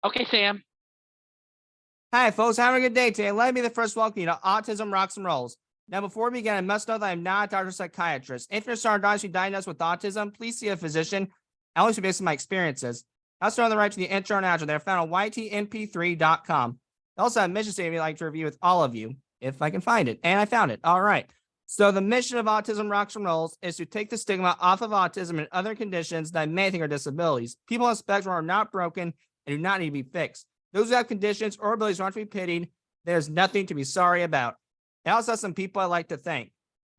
Okay, Sam. Hi, folks. Having a good day today. Let me be the first welcome you to Autism Rocks and Rolls. Now, before we begin, I must know that I'm not a doctor or psychiatrist. If you're diagnosed with autism, please see a physician. At least based on my experiences. I also on the right to the intro and outro. They're found on ytmp3.com. I also have a mission statement I'd like to review with all of you, if I can find it. And I found it. All right. So the mission of Autism Rocks and Rolls is to take the stigma off of autism and other conditions that may think are disabilities. People on the spectrum are not broken and do not need to be fixed. Those who have conditions or abilities aren't to be pitied. There's nothing to be sorry about. I also have some people I'd like to thank.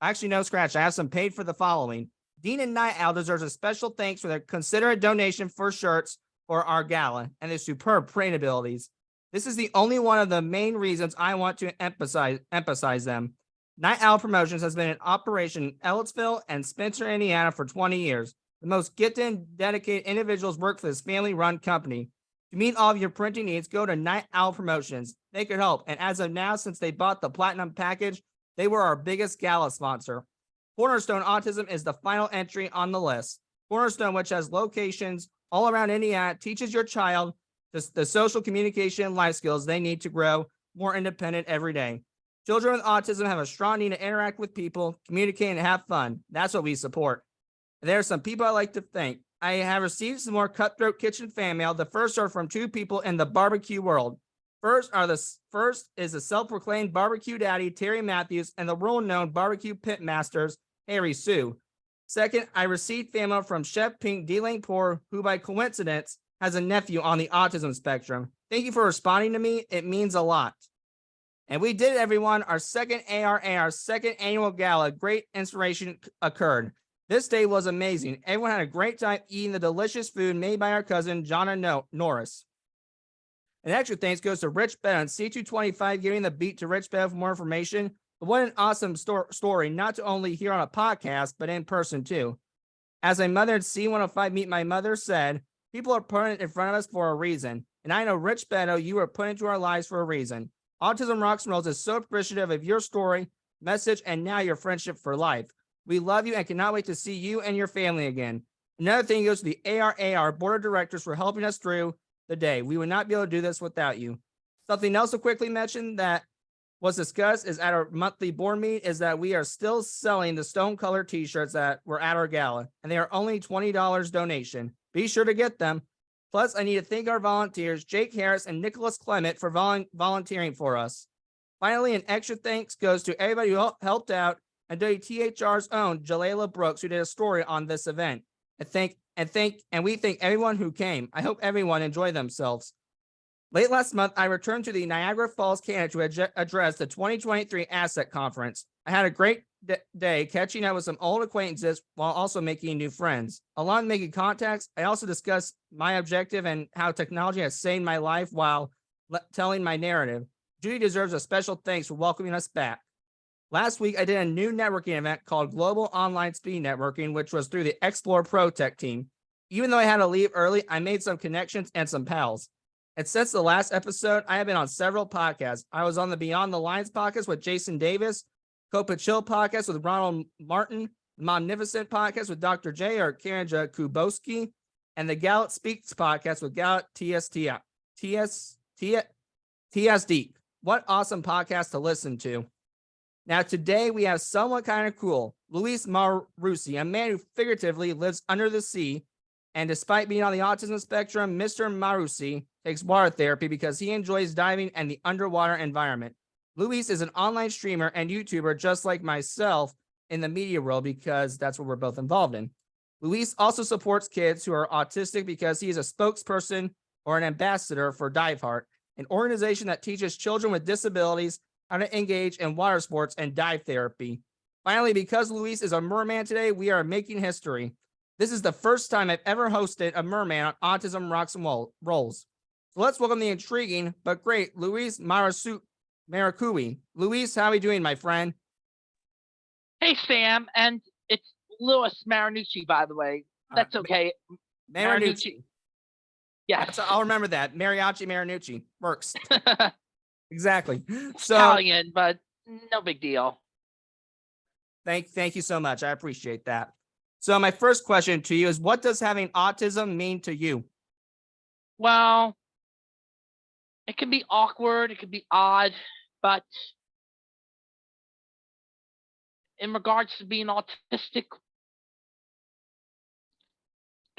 Actually, no scratch. I have some paid for the following. Dean and Night Owl deserves a special thanks for their considerate donation for shirts for our gala and their superb print abilities. This is the only one of the main reasons I want to emphasize them. Night Owl Promotions has been in operation in Ellettsville and Spencer, Indiana for 20 years. The most gifted and dedicated individuals work for this family-run company. To meet all of your printing needs, go to Night Owl Promotions. They could help. And as of now, since they bought the Platinum package, they were our biggest gala sponsor. Cornerstone Autism is the final entry on the list. Cornerstone, which has locations all around Indiana, teaches your child the social communication and life skills they need to grow more independent every day. Children with autism have a strong need to interact with people, communicate, and have fun. That's what we support. And there are some people I'd like to thank. I have received some more Cutthroat Kitchen fan mail. The first are from two people in the barbecue world. First is the self-proclaimed barbecue daddy, Terry Matthews, and the world-known barbecue pit masters, Harry Sue. Second, I received fan mail from Chef Pink Delangpour, who by coincidence has a nephew on the autism spectrum. Thank you for responding to me. It means a lot. And we did it, everyone. Our second our second annual gala, great inspiration occurred. This day was amazing. Everyone had a great time eating the delicious food made by our cousin, Jonna Norris. An extra thanks goes to Rich Bell on C225, giving the beat to Rich Bell for more information. But what an awesome story, not to only hear on a podcast, but in person too. As my mother at C105 Meet My Mother said, people are put in front of us for a reason. And I know, Rich Beto, you were put into our lives for a reason. Autism Rocks and Rolls is so appreciative of your story, message, and now your friendship for life. We love you and cannot wait to see you and your family again. Another thing goes to the ARAR Board of Directors for helping us through the day. We would not be able to do this without you. Something else to quickly mention that was discussed is at our monthly board meeting is that we are still selling the stone color t-shirts that were at our gala, and they are only $20 donation. Be sure to get them. Plus, I need to thank our volunteers, Jake Harris and Nicholas Clement, for volunteering for us. Finally, an extra thanks goes to everybody who helped out, and WTHR's own Jalala Brooks, who did a story on this event. And we thank everyone who came. I hope everyone enjoyed themselves. Late last month, I returned to the Niagara Falls, Canada to address the 2023 Asset Conference. I had a great day catching up with some old acquaintances while also making new friends. Along with making contacts, I also discussed my objective and how technology has saved my life while telling my narrative. Judy deserves a special thanks for welcoming us back. Last week, I did a new networking event called Global Online Speed Networking, which was through the Explore Pro Tech team. Even though I had to leave early, I made some connections and some pals. And since the last episode, I have been on several podcasts. I was on the Beyond the Lines podcast with Jason Davis, Copa Chill podcast with Ronald Martin, the Magnificent podcast with Dr. J or Karanja Kubowski, and the Gallup Speaks podcast with Gallup TSD. What awesome podcast to listen to. Now, today we have someone kind of cool, Louis Marinucci, a man who figuratively lives under the sea. And despite being on the autism spectrum, Mr. Marinucci takes water therapy because he enjoys diving and the underwater environment. Louis is an online streamer and YouTuber just like myself in the media world because that's what we're both involved in. Louis also supports kids who are autistic because he is a spokesperson or an ambassador for Diveheart, an organization that teaches children with disabilities how to engage in water sports and dive therapy. Finally, because Louis is a merman today, we are making history. This is the first time I've ever hosted a merman on Autism Rocks and Rolls. So let's welcome the intriguing but great Louis Marinucci. Louis, how are you doing, my friend? Hey, Sam. And it's Louis Marinucci, by the way. That's okay. Marinucci. Yes. I'll remember that. Marinucci works. Exactly. So Italian, but no big deal. Thank you so much. I appreciate that. So my first question to you is, what does having autism mean to you? Well, It can be awkward, it can be odd, but in regards to being autistic,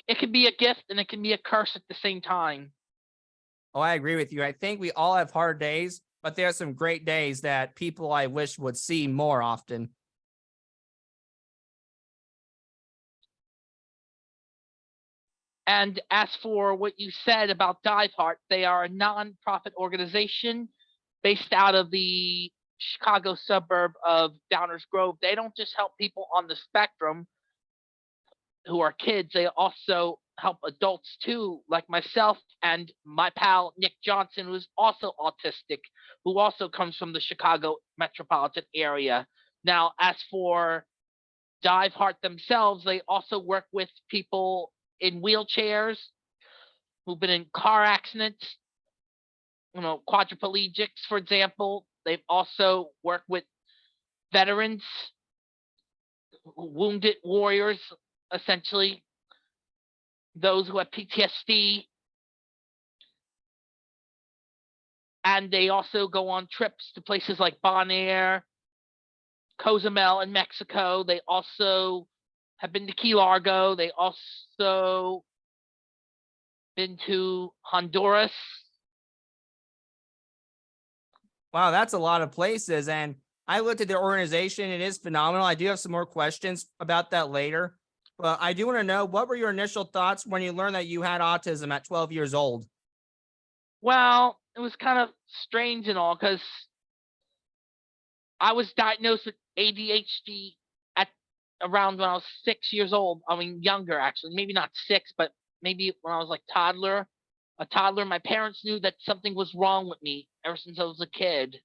it can be a gift and it can be a curse at the same time. Oh, I agree with you. I think we all have hard days, but there are some great days that people I wish would see more often. And as for what you said about Diveheart, they are a non-profit organization based out of the Chicago suburb of Downers Grove. They don't just help people on the spectrum who are kids, they also help adults too, like myself and my pal Nick Johnson, who's also autistic, who also comes from the Chicago metropolitan area. Now, as for Diveheart themselves, they also work with people in wheelchairs who've been in car accidents, quadriplegics, for example. They've also worked with veterans, wounded warriors, essentially, those who have PTSD. And they also go on trips to places like Bon Air, Cozumel in Mexico. They also have been to Key Largo. They also been to Honduras. Wow, that's a lot of places. And I looked at their organization. It is phenomenal. I do have some more questions about that later. But I do want to know, what were your initial thoughts when you learned that you had autism at 12 years old? Well, it was kind of strange and all because I was diagnosed with ADHD at around when I was 6 years old. I mean, younger actually, maybe not six, but maybe when I was like a toddler. My parents knew that something was wrong with me ever since I was a kid.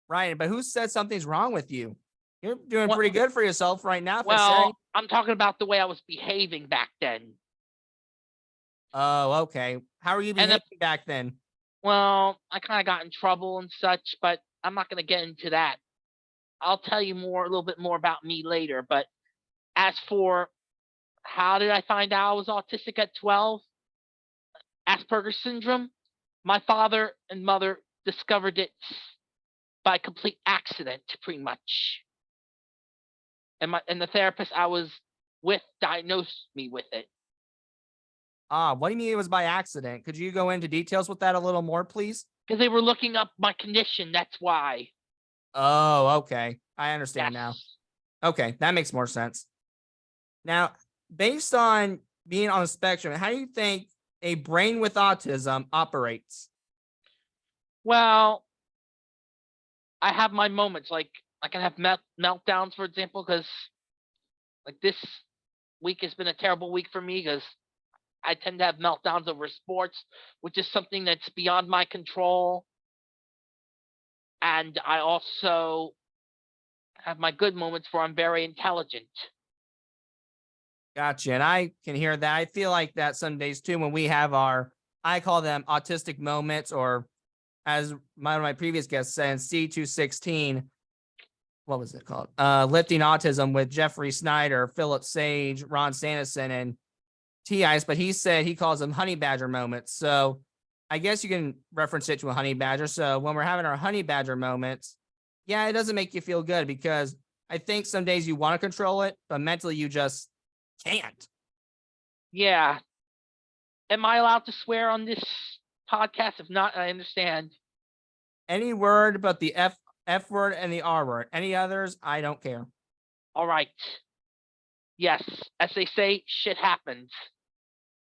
Right. But who said something's wrong with you? You're doing Well, pretty good for yourself right now, if I say. well, I'm talking about the way I was behaving back then. Oh, okay. How are you And behaving back then? well, I kind of got in trouble and such, but I'm not going to get into that. I'll tell you a little bit more about me later. But as for how did I find out I was autistic at 12? Asperger's syndrome. My father and mother discovered it by complete accident, pretty much. And the therapist I was with diagnosed me with it. What do you mean it was by accident? Could you go into details with that a little more, please? Because they were looking up my condition, that's why. Oh, okay. I understand now. Yes. Okay, that makes more sense. Now, based on being on the spectrum, how do you think a brain with autism operates? Well, I have my moments. Like I can have meltdowns, for example, because like this week has been a terrible week for me because I tend to have meltdowns over sports, which is something that's beyond my control. And I also have my good moments where I'm very intelligent. Gotcha. And I can hear that. I feel like that some days too, when we have our, I call them autistic moments, or as one of my previous guests said, C216, what was it called? Lifting Autism with Jeffrey Snyder, Philip Sage, Ron Sanderson, and T-Ice, but he said he calls them honey badger moments. So I guess you can reference it to a honey badger. So when we're having our honey badger moments, yeah, it doesn't make you feel good because I think some days you want to control it, but mentally you just can't. Yeah. Am I allowed to swear on this podcast? If not, I understand. Any word but the F word and the R word. Any others, I don't care. All right. Yes. As they say, shit happens.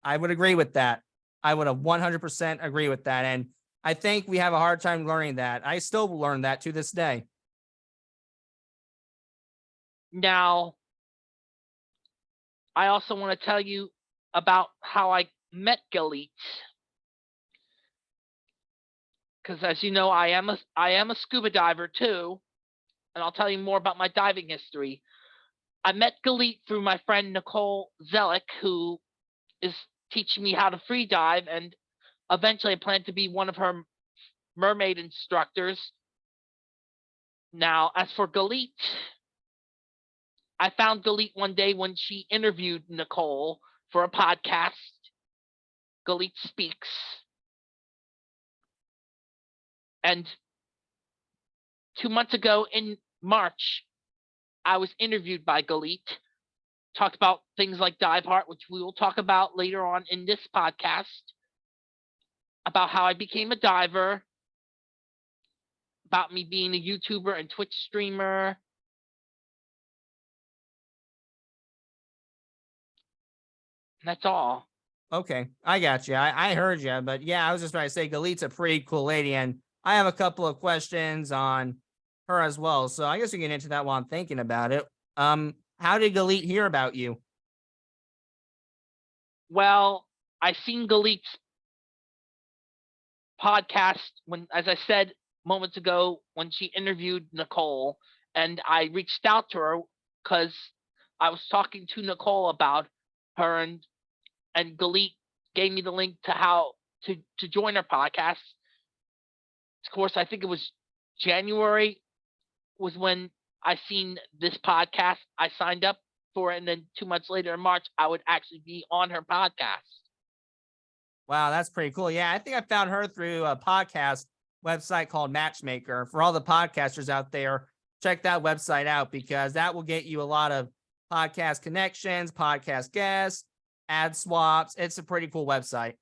I would agree with that. I would have 100% agree with that. And I think we have a hard time learning that. I still learn that to this day. Now, I also want to tell you about how I met Galit. Because as you know, I am a scuba diver too, and I'll tell you more about my diving history. I met Galit through my friend Nicole Zellick, who is teaching me how to free dive, and eventually I plan to be one of her mermaid instructors. Now, as for Galit, I found Galit one day when she interviewed Nicole for a podcast, Galit Speaks. And 2 months ago in March, I was interviewed by Galit, talked about things like Diveheart, which we will talk about later on in this podcast, about how I became a diver, about me being a YouTuber and Twitch streamer. And that's all. Okay, I got you. I heard you, but yeah, I was just trying to say Galit's a pretty cool lady, and I have a couple of questions on her as well. So I guess we can get into that while I'm thinking about it. How did Galit hear about you? Well, I seen Galit's podcast when, as I said moments ago, when she interviewed Nicole, and I reached out to her because I was talking to Nicole about her, and Galit gave me the link to how to join her podcast. Of course, I think it was January was when I seen this podcast. I signed up for it, and then 2 months later in March, I would actually be on her podcast. Wow, that's pretty cool. Yeah, I think I found her through a podcast website called Matchmaker. For all the podcasters out there, check that website out because that will get you a lot of podcast connections, podcast guests, ad swaps. It's a pretty cool website.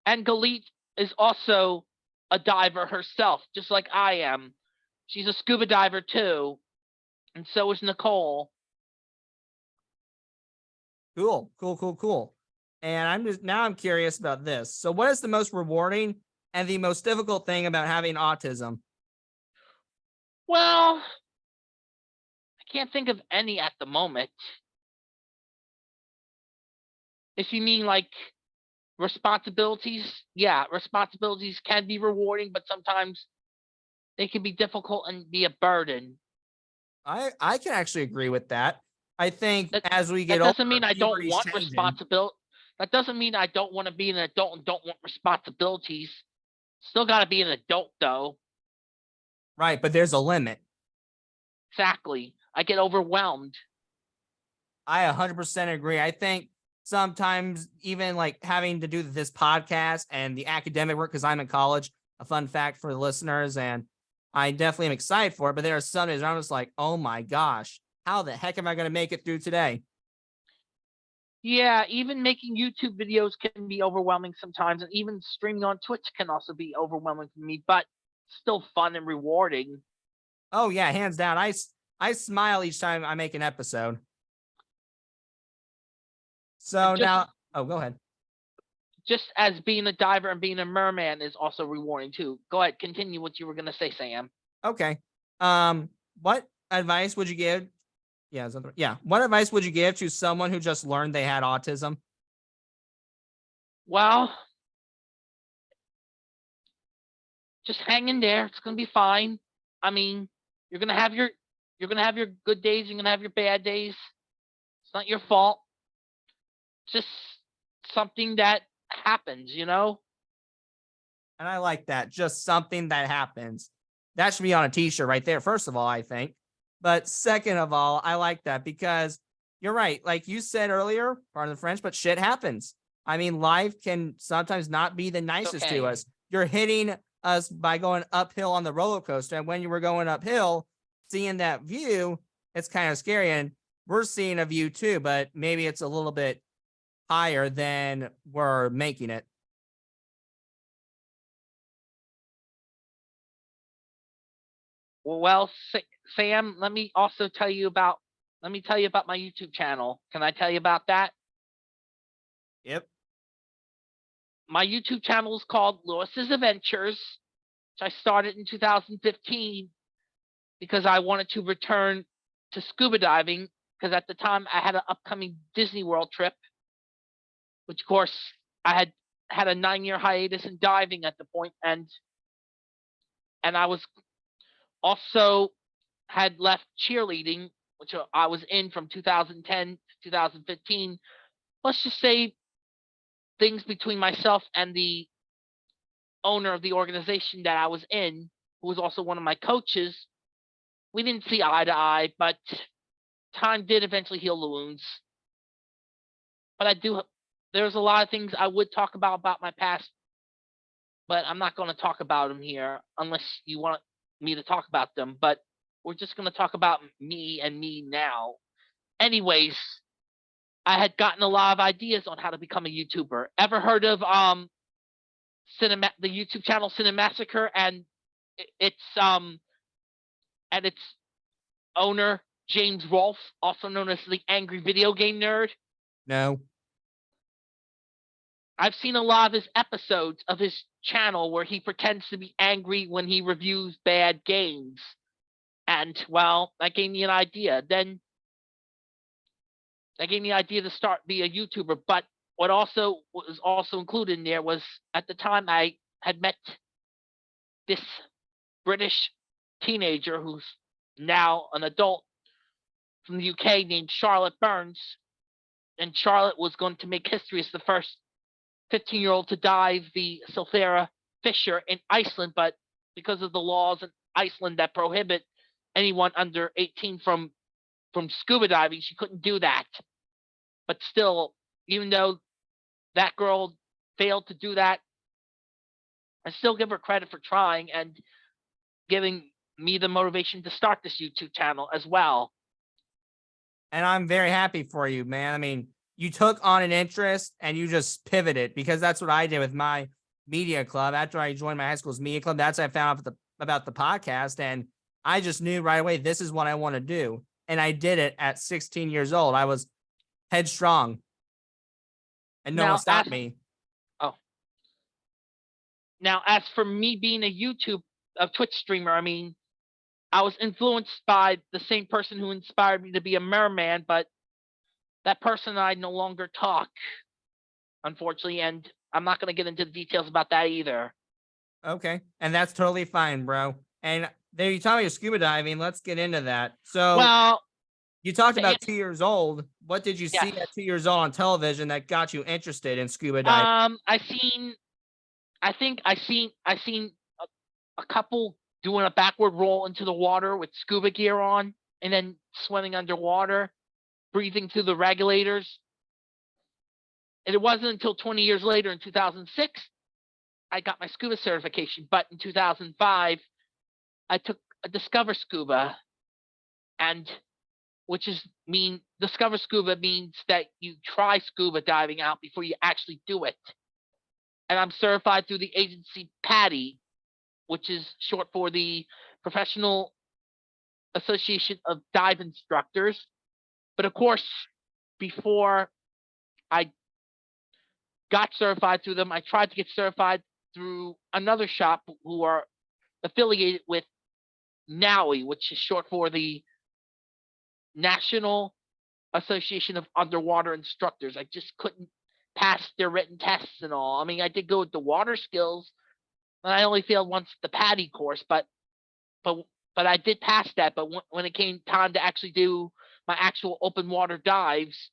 And Galit is also a diver herself, just like I am. She's a scuba diver too, and so is Nicole. Cool, cool, cool, cool. And I'm curious about this. So, what is the most rewarding and the most difficult thing about having autism? Well, I can't think of any at the moment. If you mean like responsibilities, yeah, responsibilities can be rewarding, but sometimes they can be difficult and be a burden. I can actually agree with that. I think That as we get that older, doesn't mean I don't puberty's want changing. responsibility. That doesn't mean I don't want to be an adult and don't want responsibilities. Still got to be an adult though. Right, but there's a limit. Exactly. I get overwhelmed. I 100% agree. I think sometimes even like having to do this podcast and the academic work because I'm in college, a fun fact for the listeners, and I definitely am excited for it. But there are some days where I'm just like, oh my gosh, how the heck am I going to make it through today? Yeah, even making YouTube videos can be overwhelming sometimes, and even streaming on Twitch can also be overwhelming for me, but still fun and rewarding. Oh yeah, hands down. I smile each time I make an episode. So And now, oh, go ahead. just as being a diver and being a merman is also rewarding too. Go ahead, continue what you were gonna say, Sam. Okay. What advice would you give? Yeah, yeah. What advice would you give to someone who just learned they had autism? Well, just hang in there. It's gonna be fine. I mean, you're gonna have your good days. You're gonna have your bad days. It's not your fault. It's just something that happens, you know. And I like that. Just something that happens. That should be on a t-shirt right there, first of all, I think. But second of all, I like that because you're right. Like you said earlier, pardon the French, but shit happens. I mean, life can sometimes not be the It's nicest to okay. us. You're hitting us by going uphill on the roller coaster. And when you were going uphill, seeing that view, it's kind of scary. And we're seeing a view too, but maybe it's a little bit higher than we're making it. Well, Sam, let me tell you about my YouTube channel. Can I tell you about that? Yep. My YouTube channel is called Lewis's Adventures, which I started in 2015 because I wanted to return to scuba diving because at the time I had an upcoming Disney World trip, which of course I had a 9-year hiatus in diving at the point, and I was also had left cheerleading, which I was in from 2010 to 2015. Let's just say things between myself and the owner of the organization that I was in, who was also one of my coaches, we didn't see eye to eye, but time did eventually heal the wounds. But there's a lot of things I would talk about my past but I'm not going to talk about them here unless you want me to talk about them. But we're just going to talk about me and me now. Anyways, I had gotten a lot of ideas on how to become a YouTuber. Ever heard of the YouTube channel Cinemassacre and its owner James Rolfe, also known as the Angry Video Game Nerd? No. I've seen a lot of his episodes of his channel where he pretends to be angry when he reviews bad games. And, well, that gave me an idea. Then that gave me the idea to start be a YouTuber. But what also was also included in there was, at the time, I had met this British teenager who's now an adult from the UK named Charlotte Burns. And Charlotte was going to make history as the first 15-year-old to dive the Silthera fissure in Iceland, but because of the laws in Iceland that prohibit anyone under 18 from scuba diving, she couldn't do that. But still, even though that girl failed to do that, I still give her credit for trying and giving me the motivation to start this YouTube channel as well. And I'm very happy for you, man. I mean, you took on an interest and you just pivoted, because that's what I did with my media club. After I joined my high school's media club, that's when I found out about the podcast. And I just knew right away, this is what I want to do. And I did it at 16 years old. I was headstrong and no one stopped me. Oh. Now, as for me being a Twitch streamer, I mean, I was influenced by the same person who inspired me to be a merman, but that person and I no longer talk, unfortunately, and I'm not going to get into the details about that either. Okay. And that's totally fine, bro. And there you taught me scuba diving. Let's get into that. So, well, you talked about 2 years old. What did you see yes. at 2 years old on television that got you interested in scuba diving? I seen a couple doing a backward roll into the water with scuba gear on and then swimming underwater, breathing through the regulators. And it wasn't until 20 years later, in 2006, I got my scuba certification. But in 2005, I took a Discover Scuba, and Discover Scuba means that you try scuba diving out before you actually do it. And I'm certified through the agency PADI, which is short for the Professional Association of Dive Instructors. But of course, before I got certified through them, I tried to get certified through another shop who are affiliated with NAUI, which is short for the National Association of Underwater Instructors. I just couldn't pass their written tests and all. I mean, I did go with the water skills, and I only failed once the PADI course, but I did pass that. But when it came time to actually do my actual open water dives,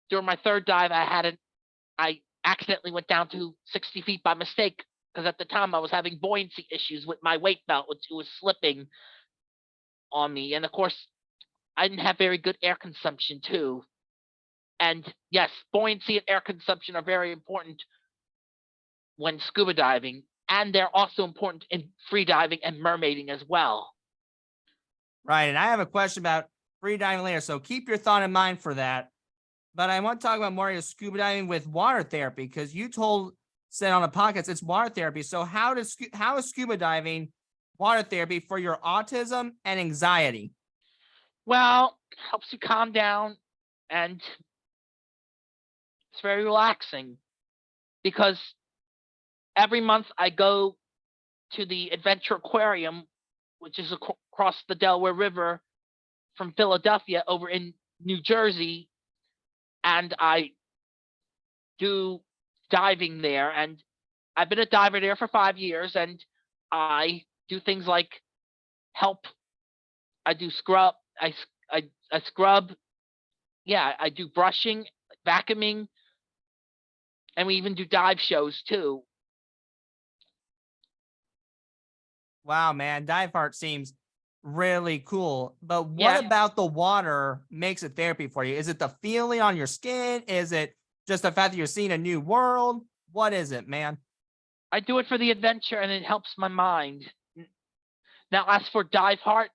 during my third dive, I accidentally went down to 60 feet by mistake, because at the time I was having buoyancy issues with my weight belt, which was slipping on me. And of course, I didn't have very good air consumption too. And yes, buoyancy and air consumption are very important when scuba diving, and they're also important in free diving and mermaiding as well. Right. And I have a question about free diving later, so keep your thought in mind for that. But I want to talk about more of scuba diving with water therapy, because you said on the podcast it's water therapy. So how is scuba diving water therapy for your autism and anxiety? Well, it helps you calm down, and it's very relaxing, because every month I go to the Adventure Aquarium, which is across the Delaware River from Philadelphia over in New Jersey, and I do diving there. And I've been a diver there for 5 years, and I do things like I do scrub, I scrub, yeah, I do brushing, vacuuming, and we even do dive shows too. Wow, man, Diveheart seems really cool. But what about the water makes it therapy for you? Is it the feeling on your skin? Is it just the fact that you're seeing a new world? What is it, man? I do it for the adventure and it helps my mind. Now, as for Diveheart,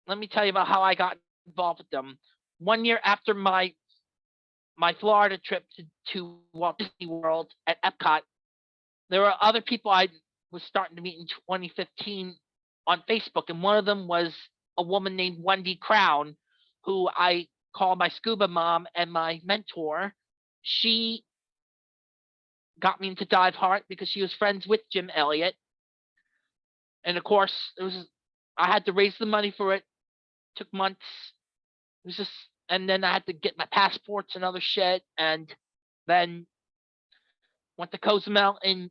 let me tell you about how I got involved with them. 1 year after my Florida trip to Walt Disney World at Epcot, there were other people I was starting to meet in 2015 on Facebook, and one of them was a woman named Wendy Crown, who I call my scuba mom and my mentor. She got me into Diveheart because she was friends with Jim Elliott, and of course, I had to raise the money for it. Took months. It was just, and then I had to get my passports and other shit, and then went to Cozumel in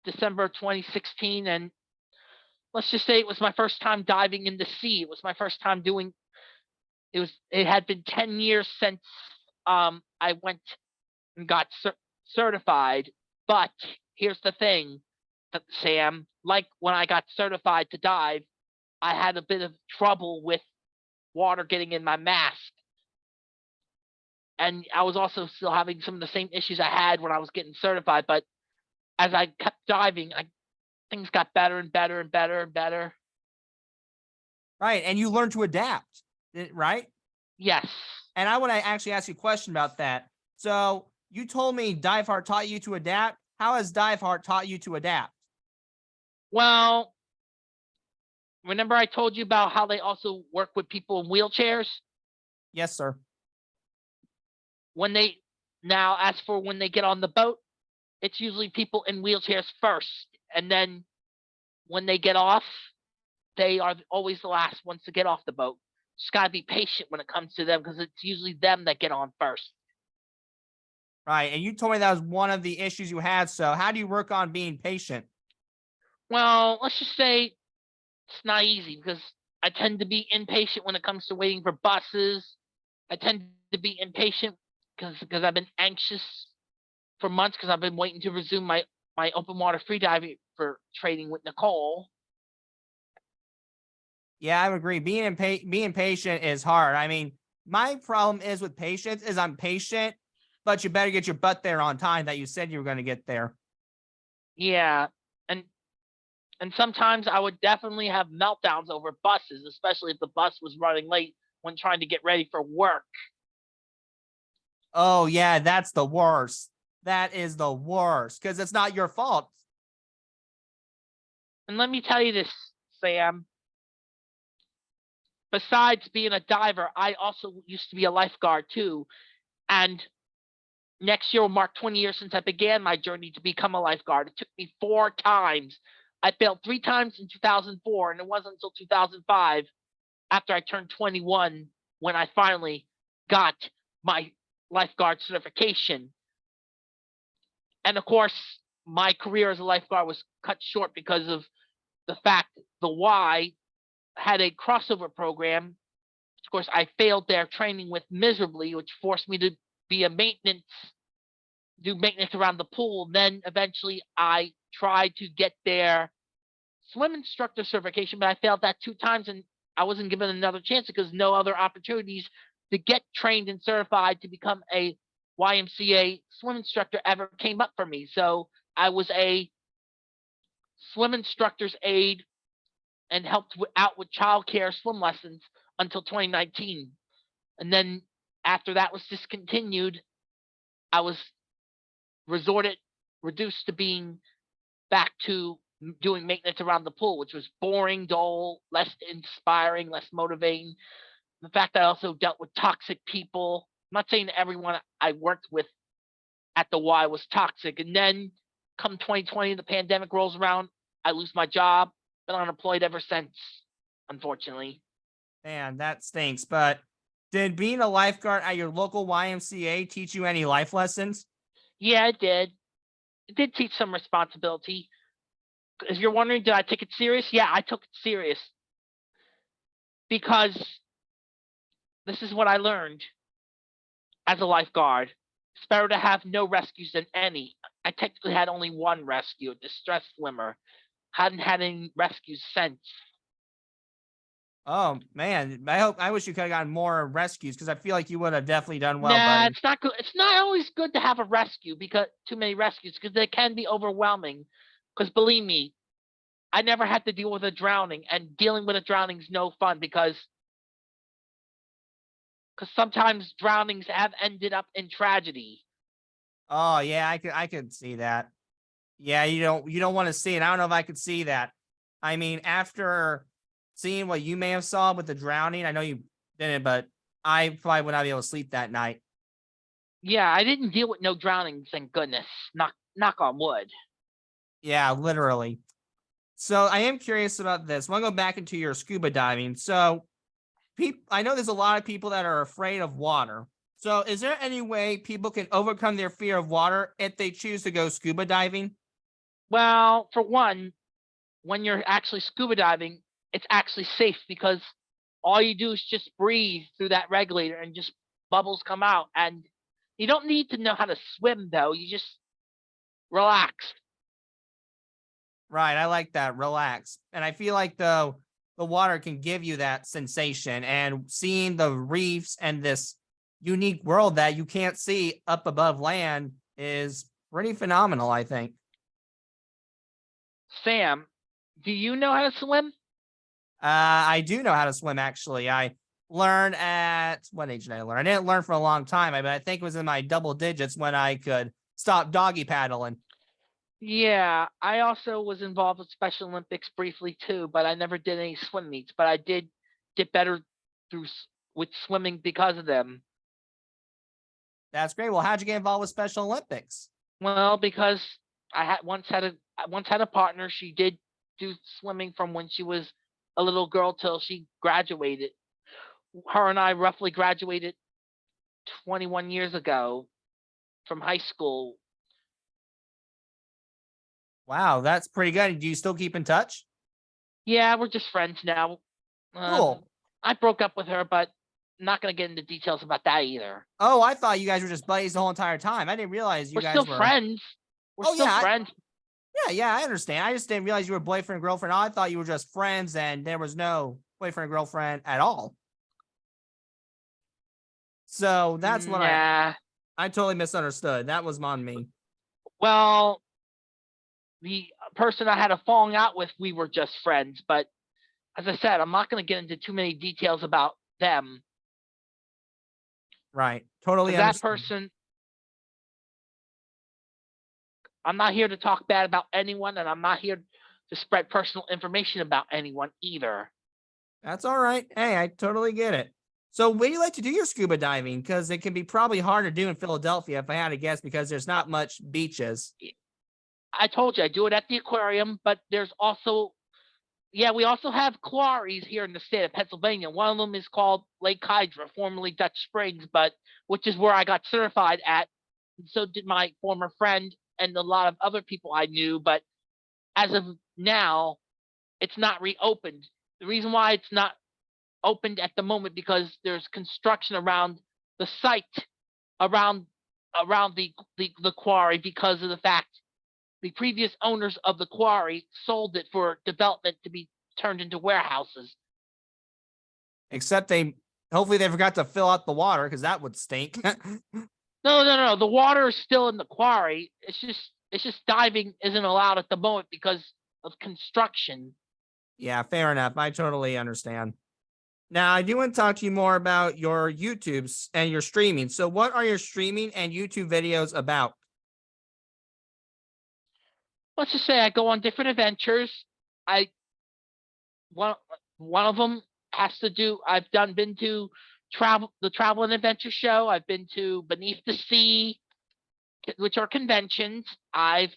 December 2016, and let's just say it was my first time diving in the sea. It was my first time doing. It had been 10 years since I went and got certified. But here's the thing, Sam. Like when I got certified to dive, I had a bit of trouble with water getting in my mask. And I was also still having some of the same issues I had when I was getting certified. But as I kept diving, things got better and better and better and better. Right. And you learn to adapt, right? Yes. And I want to actually ask you a question about that. So you told me Diveheart taught you to adapt. How has Diveheart taught you to adapt? Well, remember I told you about how they also work with people in wheelchairs? Yes, sir. As for when they get on the boat, it's usually people in wheelchairs first. And then when they get off, they are always the last ones to get off the boat. Just gotta be patient when it comes to them because it's usually them that get on first. Right. And you told me that was one of the issues you had. So how do you work on being patient? Well, let's just say it's not easy because I tend to be impatient when it comes to waiting for buses. I tend to be impatient because I've been anxious for months because I've been waiting to resume my open water freediving for training with Nicole. Yeah, I would agree. Being patient is hard. I mean, my problem is with patience is I'm patient, but you better get your butt there on time that you said you were going to get there. Yeah, and sometimes I would definitely have meltdowns over buses, especially if the bus was running late when trying to get ready for work. Oh, yeah, that's the worst. That is the worst because it's not your fault. And let me tell you this, Sam. Besides being a diver, I also used to be a lifeguard too. And next year will mark 20 years since I began my journey to become a lifeguard. It took me 4 times. I failed 3 times in 2004, and it wasn't until 2005, after I turned 21, when I finally got my lifeguard certification. And of course, my career as a lifeguard was cut short because of the fact the Y had a crossover program. Of course, I failed their training with miserably, which forced me to be do maintenance around the pool. Then eventually I tried to get their swim instructor certification, but I failed that 2 times and I wasn't given another chance because no other opportunities to get trained and certified to become a YMCA swim instructor ever came up for me. So I was a swim instructor's aide and helped out with childcare swim lessons until 2019. And then after that was discontinued, I was reduced to being back to doing maintenance around the pool, which was boring, dull, less inspiring, less motivating. The fact that I also dealt with toxic people. I'm not saying that everyone I worked with at the Y was toxic. And then come 2020, the pandemic rolls around, I lose my job, been unemployed ever since, unfortunately. Man, that stinks. But did being a lifeguard at your local YMCA teach you any life lessons? Yeah, it did. It did teach some responsibility. If you're wondering, did I take it serious? Yeah, I took it serious. Because this is what I learned as a lifeguard. It's better to have no rescues than any. I technically had only 1 rescue, a distressed swimmer. Hadn't had any rescues since. Oh man, I wish you could have gotten more rescues because I feel like you would have definitely done well, Nah, buddy. it's not good. It's not always good to have a rescue because too many rescues because they can be overwhelming. Because believe me, I never had to deal with a drowning, and dealing with a drowning is no fun because sometimes drownings have ended up in tragedy. Oh yeah, I could see that. Yeah, you don't want to see it. I don't know if I could see that. I mean, after seeing what you may have saw with the drowning, I know you didn't, but I probably would not be able to sleep that night. Yeah, I didn't deal with no drownings, thank goodness. Knock on wood. Yeah, literally. So I am curious about this. I want to go back into your scuba diving. So I know there's a lot of people that are afraid of water. So is there any way people can overcome their fear of water if they choose to go scuba diving? Well, for one, when you're actually scuba diving, it's actually safe because all you do is just breathe through that regulator and just bubbles come out. And you don't need to know how to swim, though. You just relax. Right, I like that. Relax. And I feel like the water can give you that sensation, and seeing the reefs and this unique world that you can't see up above land is pretty phenomenal, I think. Sam, do you know how to swim? I do know how to swim actually. I learned at what age did I learn? I didn't learn for a long time, but I think it was in my double digits when I could stop doggy paddling. Yeah, I also was involved with Special Olympics briefly too, but I never did any swim meets. But I did get better through with swimming because of them. That's great. Well, how'd you get involved with Special Olympics? Well, because I once had a partner. She did do swimming from when she was a little girl till she graduated. Her and I roughly graduated 21 years ago from high school. Wow, that's pretty good. Do you still keep in touch? Yeah, we're just friends now. Um, Cool. I broke up with her, but I'm not gonna get into details about that either. Oh, I thought you guys were just buddies the whole entire time. I didn't realize you We're still guys were. friends. We're Oh still yeah, friends. yeah, I understand. I just didn't realize you were boyfriend and girlfriend. I thought you were just friends and there was no boyfriend and girlfriend at all. So that's what Nah. I totally misunderstood. That was on me. Well, the person I had a falling out with, we were just friends. But as I said, I'm not going to get into too many details about them Right. Totally because that understand. person, I'm not here to talk bad about anyone, and I'm not here to spread personal information about anyone either. That's all right. Hey, I totally get it. So where do you like to do your scuba diving? Because it can be probably hard to do in Philadelphia, if I had to guess, because there's not much beaches. I told you I do it at the aquarium, but there's also, yeah, we also have quarries here in the state of Pennsylvania. One of them is called Lake Hydra, formerly Dutch Springs, but which is where I got certified at. And so did my former friend and a lot of other people I knew. But as of now, it's not reopened. The reason why it's not opened at the moment because there's construction around the site, around the quarry, because of the fact the previous owners of the quarry sold it for development to be turned into warehouses. Except hopefully they forgot to fill out the water because that would stink. No. The water is still in the quarry. It's just diving isn't allowed at the moment because of construction. Yeah, fair enough. I totally understand. Now, I do want to talk to you more about your YouTubes and your streaming. So, what are your streaming and YouTube videos about? Let's just say I go on different adventures. I one one of them has to do. Been to the travel and adventure show. I've been to Beneath the Sea, which are conventions. I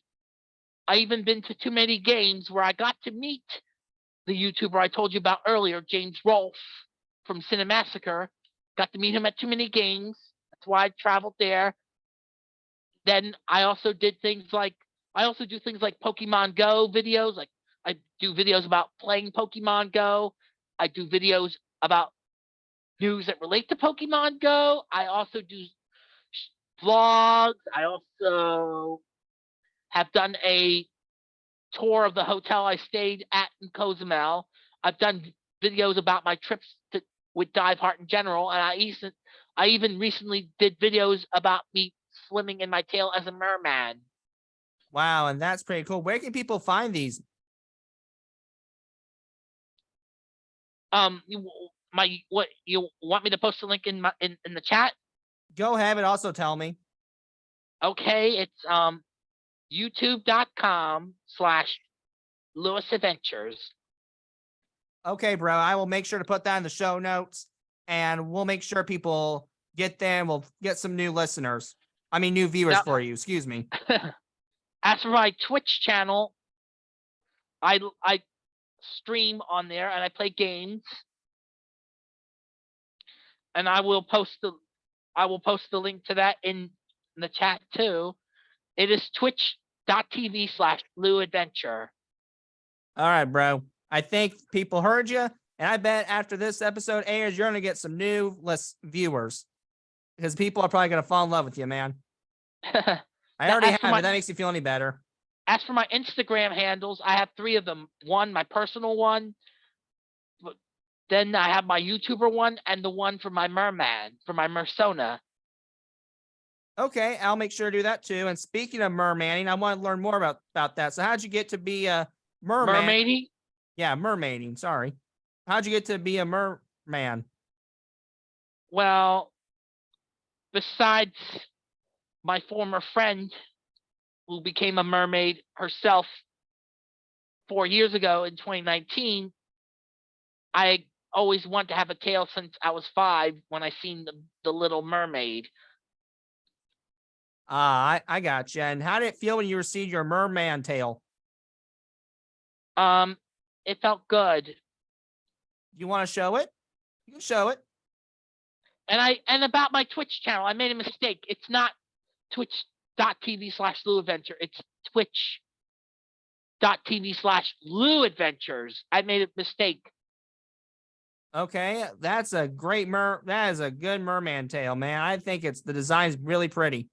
even been to too many games where I got to meet the YouTuber I told you about earlier, James Rolfe from Cinemassacre. Got to meet him at too many games. That's why I traveled there. Then I also do things like Pokemon Go videos. Like I do videos about playing Pokemon Go. I do videos about news that relate to Pokemon Go. I also do vlogs. I also have done a tour of the hotel I stayed at in Cozumel. I've done videos about my trips with Diveheart in general, and I even recently did videos about me swimming in my tail as a merman. Wow, and that's pretty cool. Where can people find these? What you want me to post a link in in the chat? Go ahead and also tell me. Okay, it's youtube.com/Louis Adventures. Okay, bro. I will make sure to put that in the show notes, and we'll make sure people get them. We'll get some new listeners. I mean, new viewers Now, for you. Excuse me. as for my Twitch channel, I stream on there and I play games, and I will post the link to that in the chat too. It is twitch.tv/Lou Adventure. All right, bro. I think people heard you, and I bet after this episode airs, you're gonna get some new viewers because people are probably gonna fall in love with you, man. I already have. If that makes you feel any better. As for my Instagram handles, I have 3 of them. One, my personal one. Then I have my YouTuber one and the one for my merman, for my mersona. Okay, I'll make sure to do that too. And speaking of mermaning, I want to learn more about that. So how'd you get to be a merman? Mermaiding? Yeah, mermaiding. Sorry. How'd you get to be a merman? Well, besides my former friend who became a mermaid herself 4 years ago in 2019, I always wanted to have a tail since I was 5 when I seen the Little Mermaid. I got you. And how did it feel when you received your merman tail? It felt good. You want to show it? You can show it. And about my Twitch channel, I made a mistake. It's not twitch.tv/Lou Adventure. It's twitch.tv/Lou Adventures. I made a mistake. Okay, that's a great that is a good merman tail, man. I think the design's really pretty.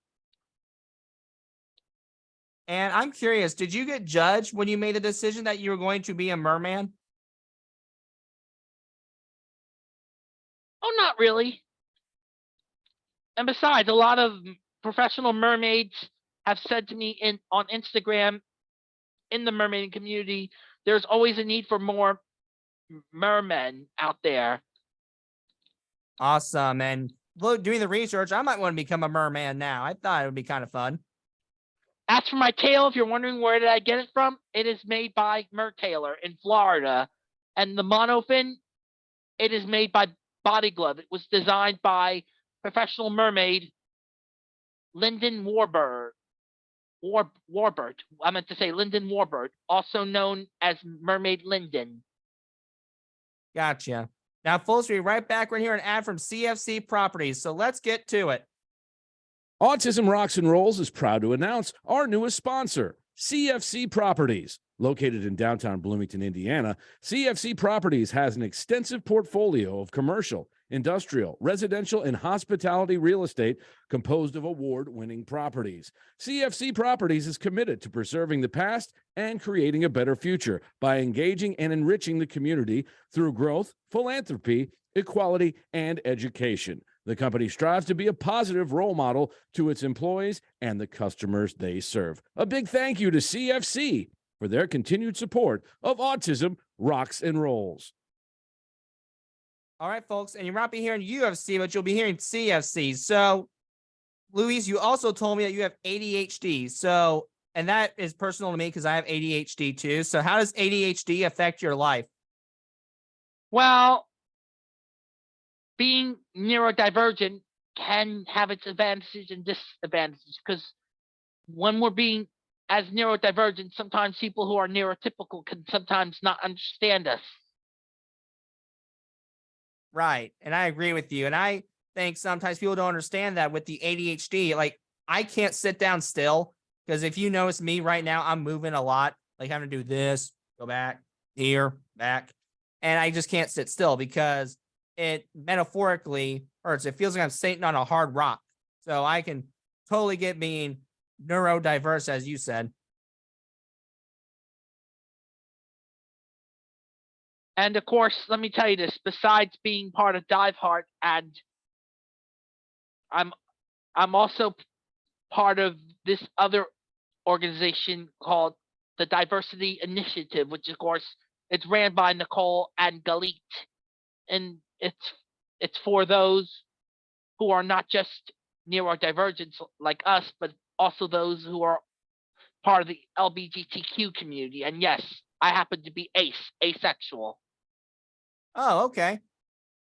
And I'm curious, did you get judged when you made the decision that you were going to be a merman? Oh, not really. And besides, a lot of professional mermaids have said to me on Instagram, in the mermaiding community, there's always a need for more mermen out there. Awesome. And doing the research, I might want to become a merman now. I thought it would be kind of fun. As for my tail, if you're wondering where did I get it from, it is made by Mertailor in Florida. And the monofin, it is made by Body Glove. It was designed by professional mermaid Lyndon Warbird. I meant to say Lyndon Warbird, also known as Mermaid Lyndon. Gotcha. Now, folks, we'll be right back. We're here an ad from CFC Properties. So let's get to it. Autism Rocks and Rolls is proud to announce our newest sponsor, CFC Properties. Located in downtown Bloomington, Indiana, CFC Properties has an extensive portfolio of commercial, industrial, residential, and hospitality real estate composed of award-winning properties. CFC Properties is committed to preserving the past and creating a better future by engaging and enriching the community through growth, philanthropy, equality, and education. The company strives to be a positive role model to its employees and the customers they serve. A big thank you to CFC for their continued support of Autism Rocks and Rolls. All right, folks, and you might not be hearing UFC, but you'll be hearing CFC. So, Louise, you also told me that you have ADHD. So, and that is personal to me because I have ADHD too. So, how does ADHD affect your life? Well, being neurodivergent can have its advantages and disadvantages, because when we're being as neurodivergent, sometimes people who are neurotypical can sometimes not understand us. Right. And I agree with you. And I think sometimes people don't understand that with the ADHD. Like, I can't sit down still because if you notice me right now, I'm moving a lot, like having to do this, go back, here, back. And I just can't sit still because it metaphorically hurts. It feels like I'm sitting on a hard rock. So I can totally get being neurodiverse, as you said. And of course, let me tell you this, besides being part of Diveheart, and I'm also part of this other organization called the Diversity Initiative, which of course it's ran by Nicole and Galit, and it's for those who are not just neurodivergents like us, but also those who are part of the LGBTQ community. And yes, I happen to be asexual. Oh, okay.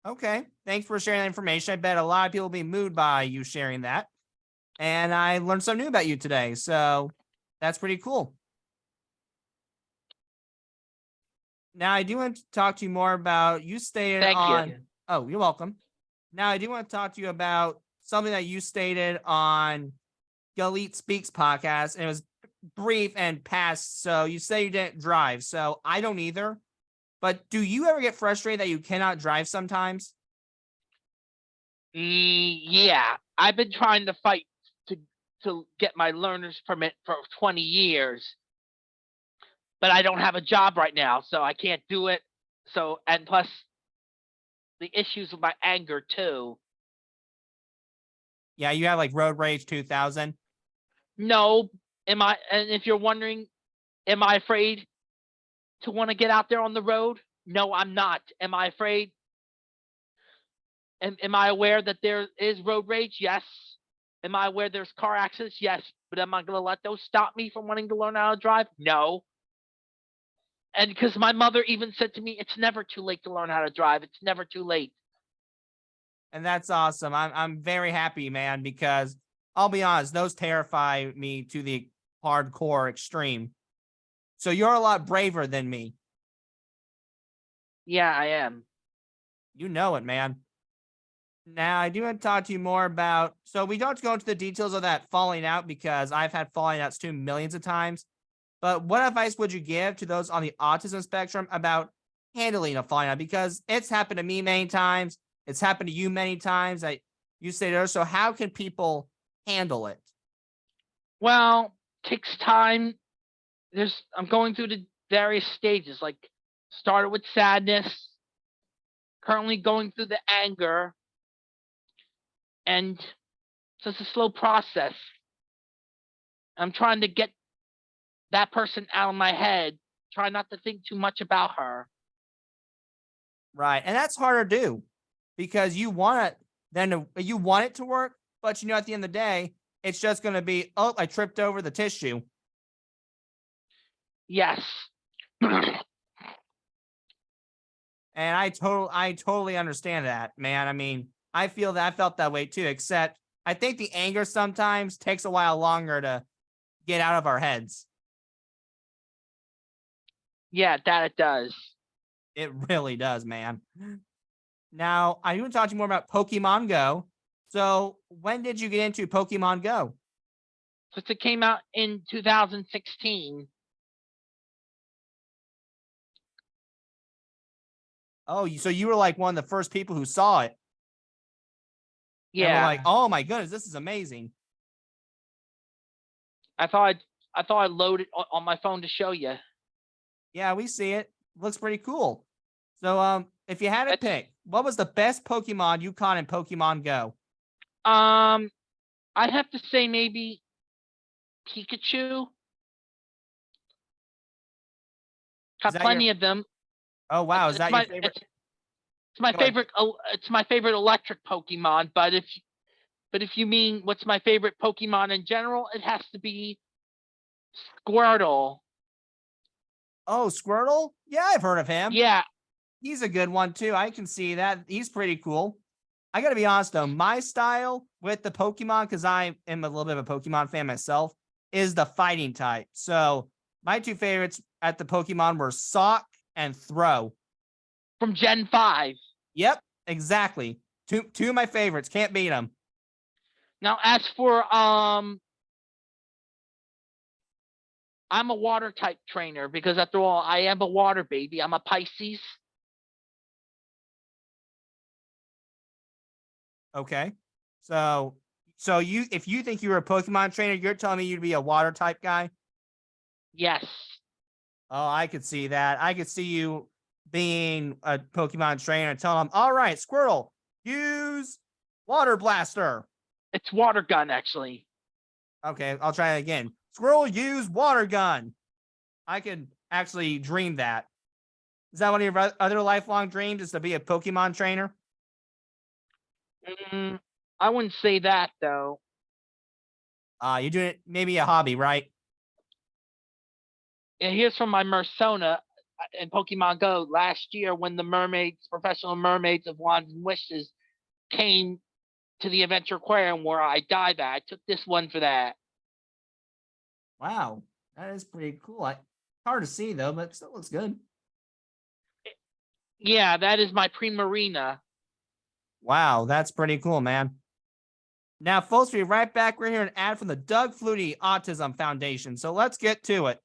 Okay. Thanks for sharing that information. I bet a lot of people will be moved by you sharing that. And I learned something new about you today. So that's pretty cool. Now, I do want to talk to you more about you stated Thank on. you. Oh, you're welcome. Now, I do want to talk to you about something that you stated on Galit Speaks podcast, and it was brief and past. So you say you didn't drive. So I don't either. But do you ever get frustrated that you cannot drive sometimes? Yeah, I've been trying to fight to get my learner's permit for 20 years, but I don't have a job right now, so I can't do it. So, and plus the issues with my anger too. Yeah, you have like Road Rage 2000. No, and if you're wondering, am I afraid to want to get out there on the road? No, I'm not. Am I afraid? Am I aware that there is road rage? Yes. Am I aware there's car accidents? Yes. But am I going to let those stop me from wanting to learn how to drive? No. And because my mother even said to me, it's never too late to learn how to drive. It's never too late. And that's awesome. I'm very happy, man, because I'll be honest, those terrify me to the hardcore extreme. So you're a lot braver than me. Yeah, I am. You know it, man. Now, I do want to talk to you more about, so we don't have to go into the details of that falling out because I've had falling outs too millions of times. But what advice would you give to those on the autism spectrum about handling a falling out? Because it's happened to me many times. It's happened to you many times. You say there. So how can people handle it? Well, takes time. I'm going through the various stages, like started with sadness, currently going through the anger, and so it's a slow process. I'm trying to get that person out of my head, try not to think too much about her. Right. And that's hard to do because you want it to work, but you know, at the end of the day, it's just going to be, oh, I tripped over the tissue. Yes. And I totally understand that, man. I mean, I felt that way too, except I think the anger sometimes takes a while longer to get out of our heads. Yeah, that it does. It really does, man. Now, I want to talk to you more about Pokemon Go. So when did you get into Pokemon Go? Since it came out in 2016. Oh, so you were like one of the first people who saw it. And we're Yeah. like, oh my goodness, this is amazing. I thought I'd load it on my phone to show you. Yeah, we see it. Looks pretty cool. So, if you had to pick, what was the best Pokemon you caught in Pokemon Go? I'd have to say maybe Pikachu. Got plenty of them. Oh wow, is that your favorite? It's my Go ahead. favorite. It's my favorite electric Pokemon. But if you mean what's my favorite Pokemon in general, it has to be Squirtle. Oh, Squirtle? Yeah, I've heard of him. Yeah. He's a good one too. I can see that. He's pretty cool. I gotta be honest though, my style with the Pokemon, because I am a little bit of a Pokemon fan myself, is the fighting type. So my two favorites at the Pokemon were Sock and Throw. From Gen 5. Yep, exactly. Two of my favorites. Can't beat them. Now, as for I'm a water type trainer because after all, I am a water baby. I'm a Pisces. Okay. So if you think you were a Pokemon trainer, you're telling me you'd be a water type guy? Yes. Oh, I could see that. I could see you being a Pokemon trainer and telling them, all right, Squirtle, use Water Blaster. It's Water Gun, actually. Okay, I'll try it again. Squirrel use water gun. I could actually dream that. Is that one of your other lifelong dreams, is to be a Pokemon trainer? I wouldn't say that though. You're doing it maybe a hobby, right? And here's from my Mersona in Pokemon Go last year when the mermaids, professional mermaids of Wands and Wishes, came to the Adventure Aquarium where I dive at. I took this one for that. Wow, that is pretty cool. Hard to see though, but it still looks good. Yeah, that is my Primarina. Wow, that's pretty cool, man. Now, folks, we'll be right back. We're here an ad from the Doug Flutie Autism Foundation. So let's get to it.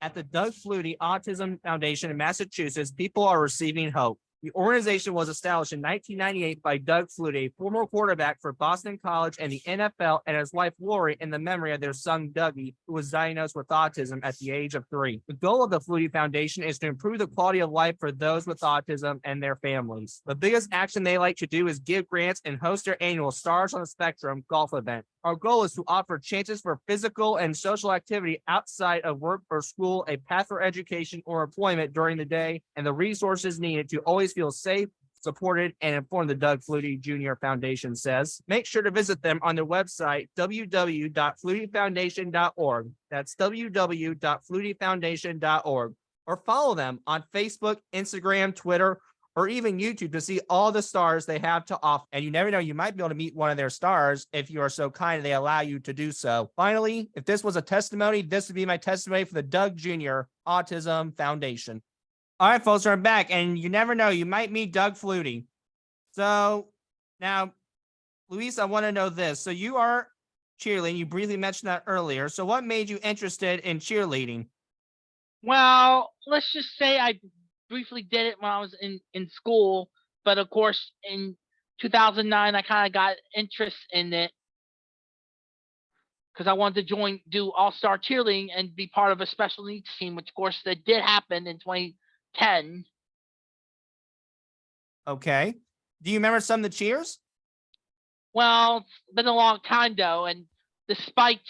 At the Doug Flutie Autism Foundation in Massachusetts, people are receiving hope. The organization was established in 1998 by Doug Flutie, former quarterback for Boston College and the NFL, and his wife Lori, in the memory of their son Dougie, who was diagnosed with autism at the age of 3. The goal of the Flutie Foundation is to improve the quality of life for those with autism and their families. The biggest action they like to do is give grants and host their annual Stars on the Spectrum golf event. Our goal is to offer chances for physical and social activity outside of work or school, a path for education or employment during the day, and the resources needed to always feel safe, supported, and informed, the Doug Flutie Jr. Foundation says. Make sure to visit them on their website, www.flutiefoundation.org. That's www.flutiefoundation.org. Or follow them on Facebook, Instagram, Twitter, or even YouTube to see all the stars they have to offer. And you never know, you might be able to meet one of their stars if you are so kind and they allow you to do so. Finally, if this was a testimony, this would be my testimony for the Doug Jr. Autism Foundation. All right, folks, we're back, and you never know, you might meet Doug Flutie. So now, Luis, I want to know this. So you are cheerleading. You briefly mentioned that earlier. So what made you interested in cheerleading? Well, let's just say I briefly did it when I was in school, but of course in 2009 I kind of got interest in it because I wanted to do all-star cheerleading and be part of a special needs team, which of course that did happen in 2010. Okay. Do you remember some of the cheers? Well, it's been a long time though, and despite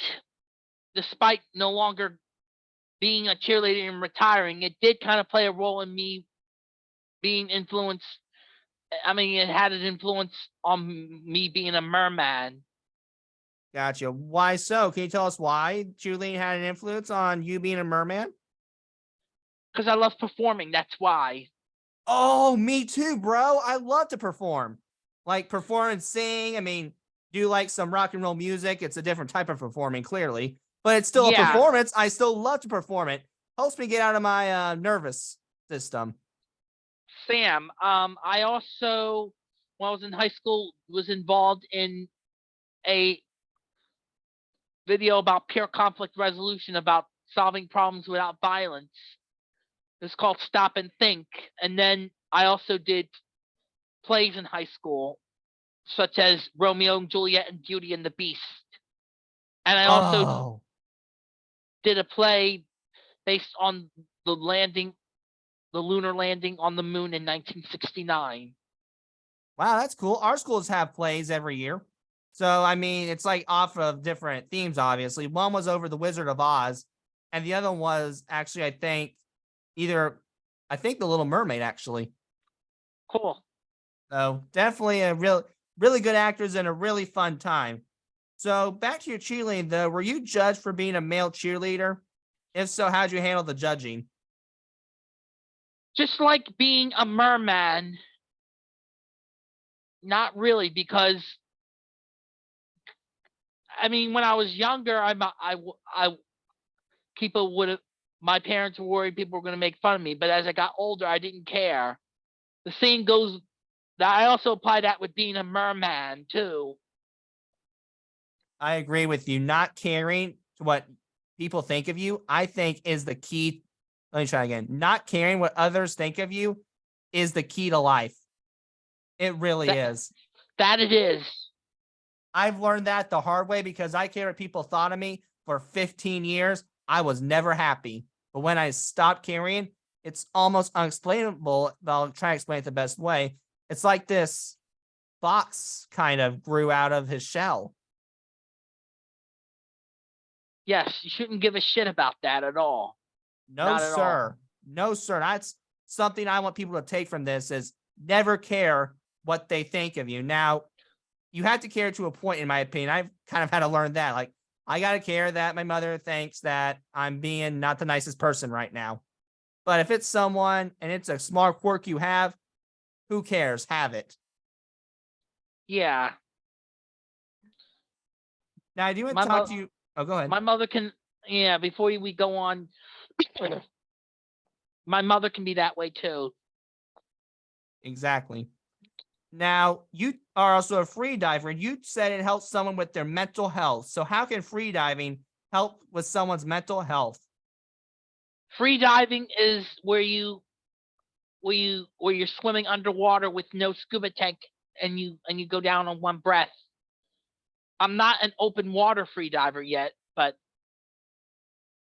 no longer being a cheerleader and retiring, it did kind of play a role in me being influenced. I mean, it had an influence on me being a merman. Gotcha. Why so? Can you tell us why cheerleading had an influence on you being a merman? Because I love performing, that's why. Oh, me too, bro. I love to perform. Like perform and sing. I mean, do like some rock and roll music. It's a different type of performing, clearly, but it's still a performance. I still love to perform it. Helps me get out of my nervous system. Sam, I also, when I was in high school, was involved in a video about peer conflict resolution, about solving problems without violence. It's called Stop and Think. And then I also did plays in high school, such as Romeo and Juliet and Beauty and the Beast. And I also did a play based on the lunar landing on the moon in 1969. Wow, that's cool. Our schools have plays every year. So, I mean, it's like off of different themes, obviously. One was over the Wizard of Oz, and the other was actually, I think The Little Mermaid, actually. Cool. So definitely really good actors and a really fun time. So back to your cheerleading though, were you judged for being a male cheerleader? If so, how'd you handle the judging? Just like being a merman, not really, because I mean, when I was younger, my parents were worried people were going to make fun of me. But as I got older, I didn't care. The same goes. I also apply that with being a merman too. I agree with you. Not caring what people think of you, I think, is the key. Let me try again. Not caring what others think of you is the key to life. It really is. That it is. I've learned that the hard way because I cared what people thought of me for 15 years. I was never happy. But when I stopped caring, it's almost unexplainable, but I'll try to explain it the best way. It's like this fox kind of grew out of his shell. Yes, you shouldn't give a shit about that at all. No, Not at all. sir. No, sir. That's something I want people to take from this is never care what they think of you. Now, you have to care to a point, in my opinion. I've kind of had to learn that. Like, I got to care that my mother thinks that I'm being not the nicest person right now. But if it's someone and it's a small quirk you have, who cares? Have it. Yeah. Now, I do want My to talk mo- to you. Oh, go ahead. My mother can, yeah, before we go on, my mother can be that way too. Exactly. Now, you are also a free diver, and you said it helps someone with their mental health. So how can free diving help with someone's mental health? Free diving is where you're swimming underwater with no scuba tank and you go down on one breath. I'm not an open water free diver yet, but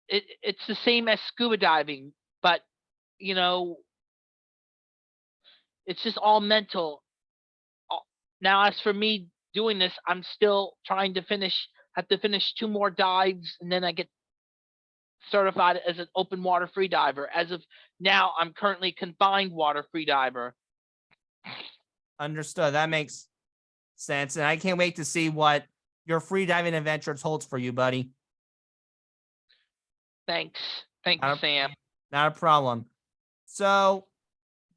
it's the same as scuba diving, but you know, it's just all mental. Now, as for me doing this, I'm still trying to have to finish 2 more dives, and then I get certified as an open water free diver. As of now, I'm currently confined water free diver. Understood. That makes sense. And I can't wait to see what your free diving adventures holds for you, buddy. Thanks. Thank you, Not a, Sam. not a problem. So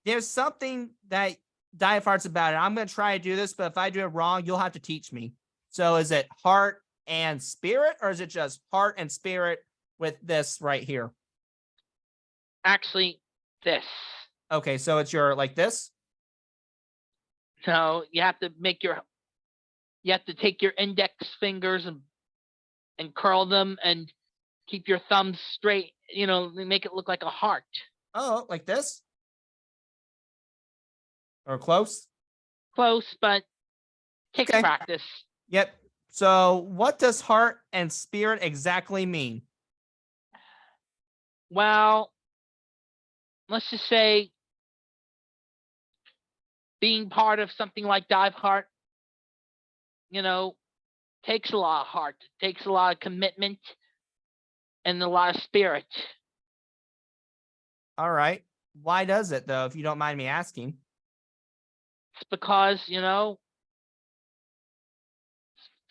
there's something that Diveheart's about it. I'm going to try to do this, but if I do it wrong, you'll have to teach me. So is it heart and spirit, or is it just heart and spirit with this right here? Actually, this. Okay, so it's your like this? So you have to take your index fingers and curl them and keep your thumbs straight, make it look like a heart. Oh, like this? Or close? Close, but takes Okay. practice. Yep. So what does heart and spirit exactly mean? Well, let's just say being part of something like Diveheart, takes a lot of heart, takes a lot of commitment, and a lot of spirit. All right. Why does it, though, if you don't mind me asking? It's because,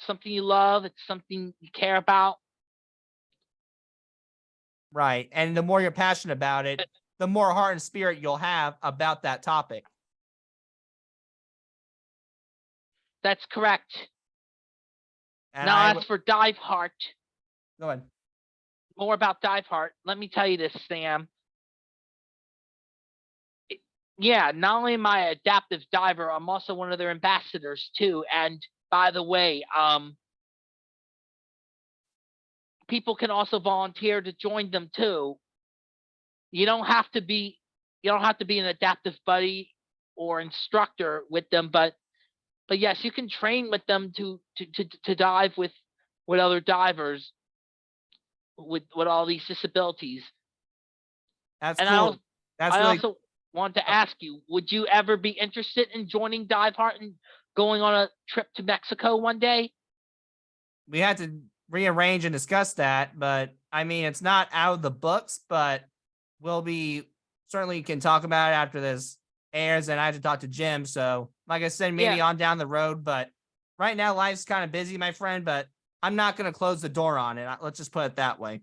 something you love, it's something you care about. Right. And the more you're passionate about it, the more heart and spirit you'll have about that topic. That's correct. And Now, as for Diveheart, go ahead. more about Diveheart, let me tell you this, Sam. Yeah, not only am I an adaptive diver, I'm also one of their ambassadors too. And by the way, people can also volunteer to join them too. You don't have to be an adaptive buddy or instructor with them, but yes, you can train with them to dive with other divers with all these disabilities. That's And cool. That's I really also want to ask you, would you ever be interested in joining Diveheart and going on a trip to Mexico one day? we had to rearrange and discuss that, but I mean, it's not out of the books, but we'll be certainly can talk about it after this airs, and I have to talk to Jim. So, like I said, maybe on down the road, but right now life's kind of busy, my friend, but I'm not going to close the door on it. Let's just put it that way.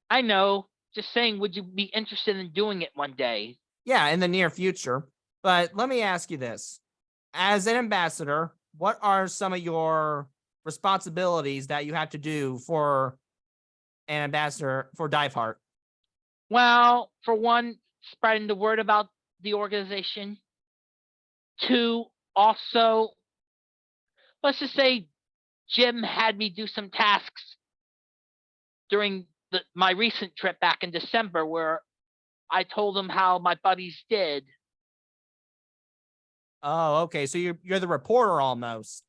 I know. Just saying, would you be interested in doing it one day? Yeah, in the near future. But let me ask you this. As an ambassador, what are some of your responsibilities that you have to do for an ambassador for Diveheart? Well, for one, spreading the word about the organization. 2, also, let's just say Jim had me do some tasks during my recent trip back in December where I told him how my buddies did. Oh, okay. So you're the reporter almost.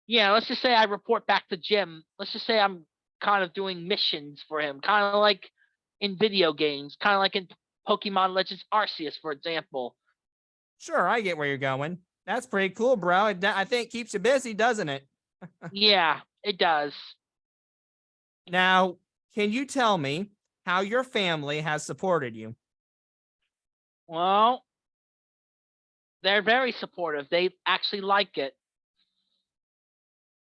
Yeah, let's just say I report back to Jim. Let's just say I'm kind of doing missions for him, kind of like in video games, kind of like in Pokemon Legends Arceus, for example. Sure, I get where you're going. That's pretty cool, bro. I think it keeps you busy, doesn't it? Yeah, it does. Now, can you tell me how your family has supported you? Well, they're very supportive. They actually like it.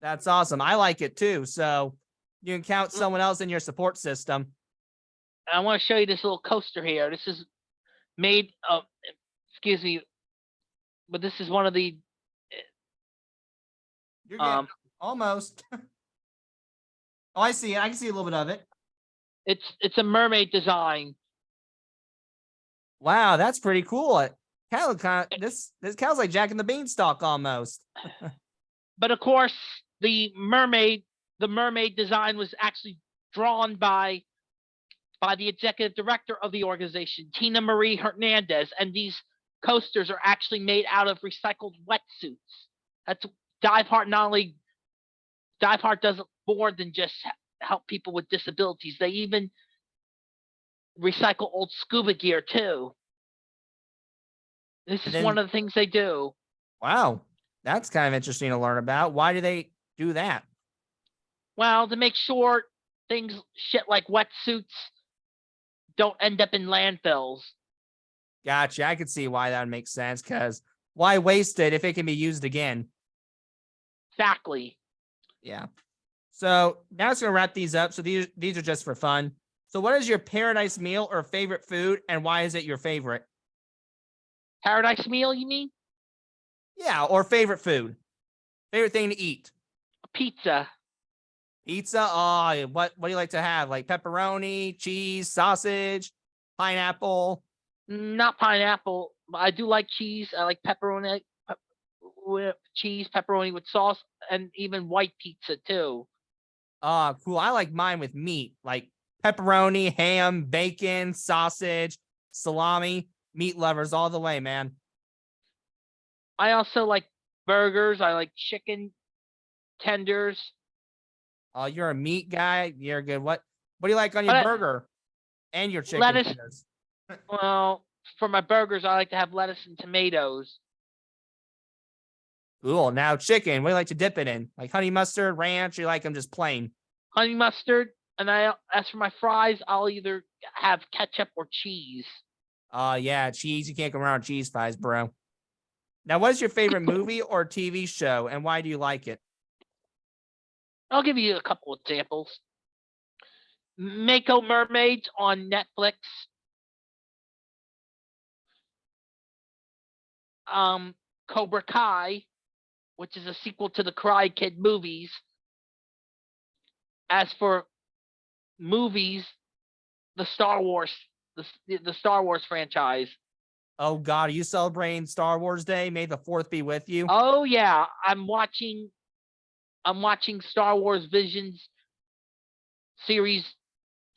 That's awesome. I like it too. So you can count someone else in your support system. And I want to show you this little coaster here. This is made of, excuse me, but this is one of the You're getting almost. Oh, I see it. I can see a little bit of it. it's a mermaid design. Wow, that's pretty cool. This cows like Jack and the Beanstalk almost. But of course, the mermaid design was actually drawn by the executive director of the organization, Tina Marie Hernandez, and these coasters are actually made out of recycled wetsuits. That's Diveheart. Not only Diveheart does more than just help people with disabilities, they even recycle old scuba gear too. This is one of the things they do. Wow, that's kind of interesting to learn about. Why do they do that? Well, to make sure shit like wetsuits don't end up in landfills. Gotcha. I could see why that makes sense, because why waste it if it can be used again? Exactly. Yeah. So now it's gonna wrap these up. So these are just for fun. So what is your paradise meal or favorite food, and why is it your favorite? Paradise meal, you mean? Yeah, or favorite food. Favorite thing to eat. Pizza. Pizza? Oh, what do you like to have? Like pepperoni, cheese, sausage, pineapple? Not pineapple. I do like cheese. I like pepperoni with cheese, pepperoni with sauce, and even white pizza too. Cool. I like mine with meat, like pepperoni, ham, bacon, sausage, salami. Meat lovers all the way, man. I also like burgers. I like chicken tenders. Oh, you're a meat guy. You're good. What do you like on your But burger and your chicken lettuce. tenders? Well, for my burgers, I like to have lettuce and tomatoes. Cool. Now chicken. What do you like to dip it in? Like honey mustard, ranch? Or you like them just plain? Honey mustard. And as for my fries, I'll either have ketchup or cheese. Yeah, cheese. You can't go around with cheese fries, bro. Now, what is your favorite movie or TV show, and why do you like it? I'll give you a couple examples. Mako Mermaids on Netflix. Cobra Kai, which is a sequel to the Karate Kid movies. As for movies, the Star Wars franchise. Oh God, are you celebrating Star Wars Day? May the 4th be with you. Oh yeah, I'm watching Star Wars Visions Series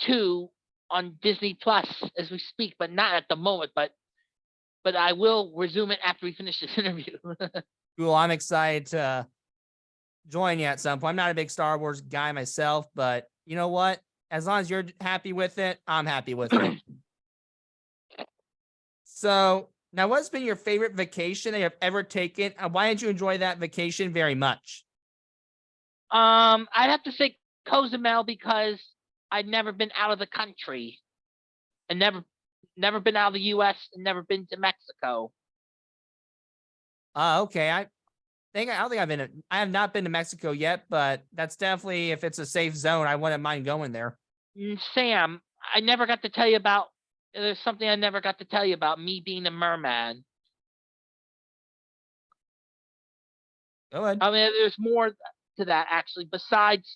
2 on Disney Plus as we speak, but not at the moment, but I will resume it after we finish this interview. Cool. I'm excited to join you at some point. I'm not a big Star Wars guy myself, but you know what? As long as you're happy with it, I'm happy with it. So now, what's been your favorite vacation that you've ever taken, and why did you enjoy that vacation very much? I'd have to say Cozumel because I'd never been out of the country and never been out of the US and never been to Mexico. Okay. I don't think I have not been to Mexico yet, but that's definitely, if it's a safe zone, I wouldn't mind going there. Sam, I never got to tell you about. There's something I never got to tell you about me being a merman. Go ahead. I mean, there's more to that actually. Besides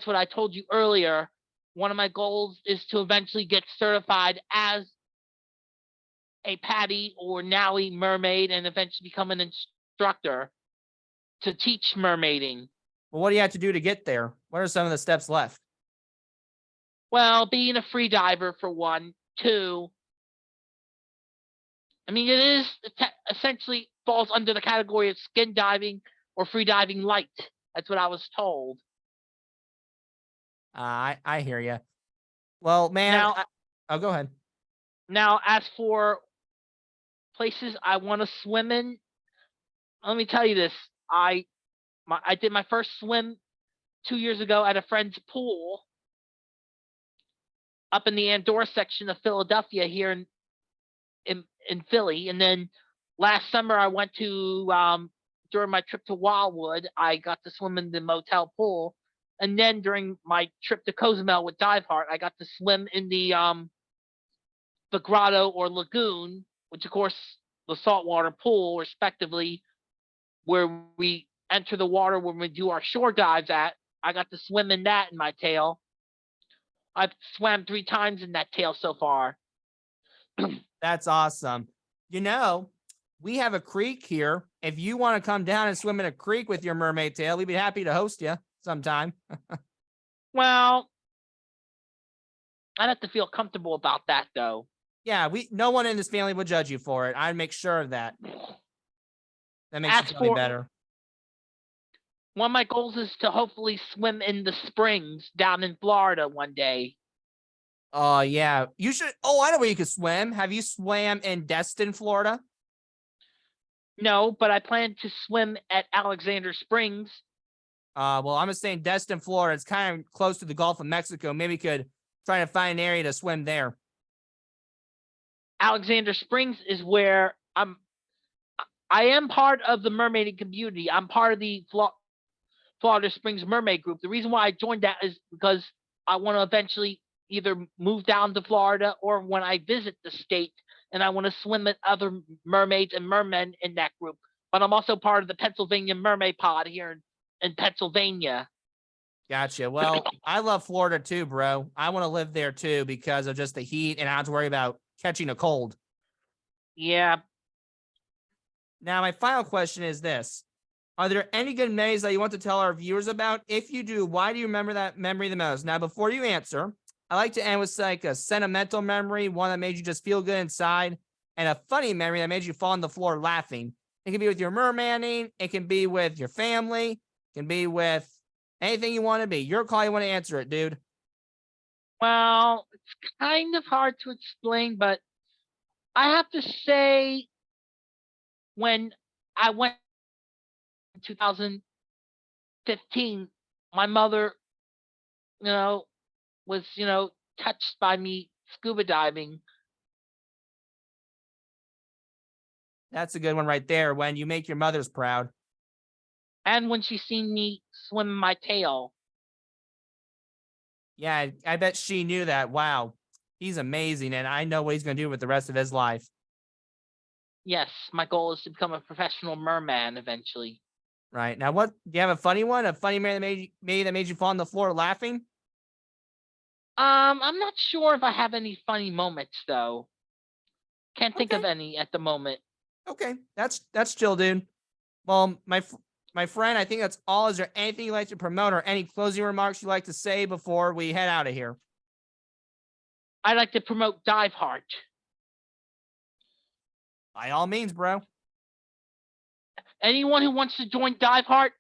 what I told you earlier, one of my goals is to eventually get certified as a PADI or NAUI mermaid and eventually become an instructor to teach mermaiding. Well, what do you have to do to get there? What are some of the steps left? Well, being a free diver for one. Two, I mean, it is essentially falls under the category of skin diving or free diving light. That's what I was told. I hear you. Well, man, go ahead. Now, as for places I want to swim in, let me tell you this. I did my first swim 2 years ago at a friend's pool up in the Andorra section of Philadelphia here in Philly. And then last summer I went to during my trip to Wildwood, I got to swim in the motel pool. And then during my trip to Cozumel with Diveheart, I got to swim in the grotto or lagoon, which of course the saltwater pool, respectively, where we enter the water when we do our shore dives at. I got to swim in that in my tail. I've swam 3 times in that tail so far. That's awesome. You know, we have a creek here. If you want to come down and swim in a creek with your mermaid tail, we'd be happy to host you sometime. Well, I'd have to feel comfortable about that, though. Yeah, no one in this family would judge you for it. I'd make sure of that. That makes you feel better. One of my goals is to hopefully swim in the springs down in Florida one day. Oh, yeah. You should. Oh, I know where you could swim. Have you swam in Destin, Florida? No, but I plan to swim at Alexander Springs. Well, I'm just saying Destin, Florida. It's kind of close to the Gulf of Mexico. Maybe you could try to find an area to swim there. Alexander Springs is where I am part of the mermaiding community. I'm part of the Florida Springs Mermaid Group. The reason why I joined that is because I want to eventually either move down to Florida, or when I visit the state and I want to swim with other mermaids and mermen in that group. But I'm also part of the Pennsylvania Mermaid Pod here in Pennsylvania. Gotcha. Well, I love Florida too, bro. I want to live there too because of just the heat and I don't have to worry about catching a cold. Yeah. Now, my final question is this. Are there any good memories that you want to tell our viewers about? If you do, why do you remember that memory the most? Now, before you answer, I like to end with like a sentimental memory, one that made you just feel good inside, and a funny memory that made you fall on the floor laughing. It can be with your mermaning. It can be with your family. It can be with anything you want to be. Your call. You want to answer it, dude. Well, it's kind of hard to explain, but I have to say when I went in 2015, my mother, was, touched by me scuba diving. That's a good one right there. When you make your mother's proud. And when she seen me swim my tail. Yeah, I bet she knew that. Wow, he's amazing, and I know what he's going to do with the rest of his life. Yes, my goal is to become a professional merman eventually. Right. Now, do you have a funny one? A funny man that made you fall on the floor laughing? I'm not sure if I have any funny moments though. Can't think of any at the moment. Okay, that's chill, dude. Well, my friend, I think that's all. Is there anything you'd like to promote or any closing remarks you'd like to say before we head out of here? I'd like to promote Diveheart. By all means, bro. Anyone who wants to join Diveheart,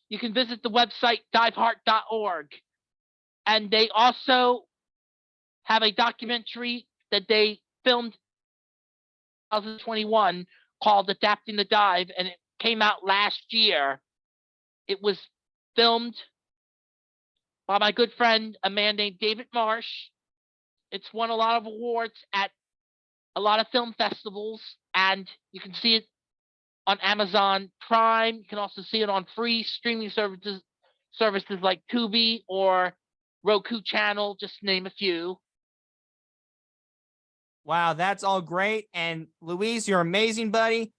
you can visit the website diveheart.org. And they also have a documentary that they filmed in 2021 called Adapting the Dive, and it came out last year. It was filmed by my good friend, a man named David Marsh. It's won a lot of awards at a lot of film festivals, and you can see it on Amazon Prime. You can also see it on free streaming services like Tubi or Roku Channel, just to name a few. Wow, that's all great. And Luis, you're amazing, buddy.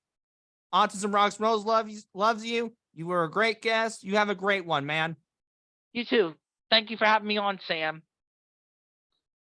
Autism Rocks and Rolls loves you. You were a great guest. You have a great one, man. You too. Thank you for having me on, Sam.